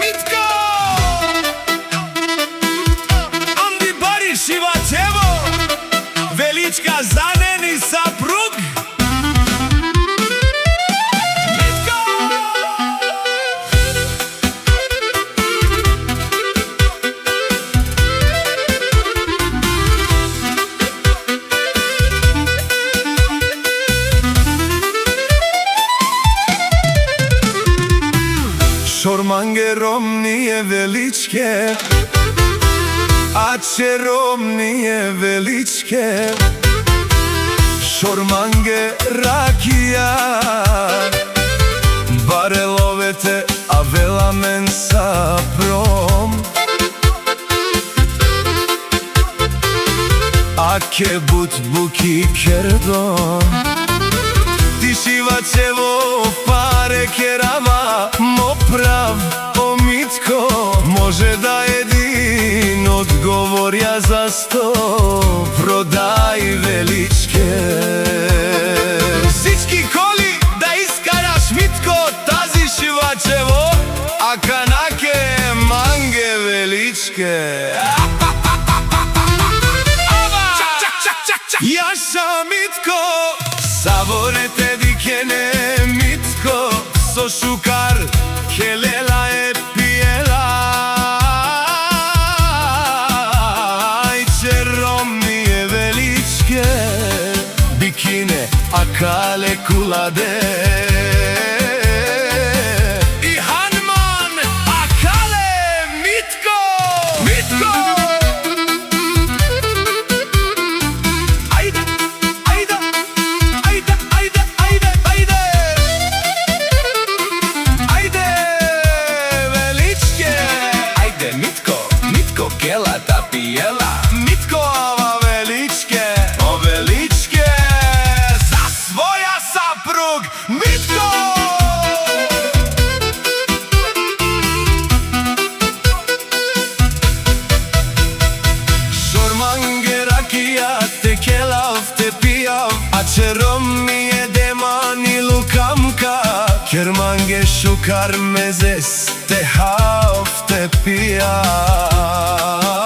Mitko! Andi Barišivačevo, Velička zaneni saprug. Mitko! Šormange Romnije Veličke, Ače Romnije Veličke, Šormange Rakija, Barelovete Avela Mensa Prom, Ake Butbuki Kerdon, Tišivačevo pare kerama, Moprav o Mitko, može da jedin odgovorja za sto, prodaj Veličke. Всички коли да искараш Mitko, тази Шивачево, а канаке манге Veličke. Јаша Mitko, саворете дикене Mitko, со шукар келела е пиела. Ајче Ромнije Veličke, бикине акале куладе. И Ханман акале Mitko. Mitko! Kela ta pijela Mitko ova Veličke, o Veličke, za svoja saprug Mitko! Šormange Rakija te kelav te pijav, Ače Romnije demani lukamka, Kermange šukar mezes te hav te pijav.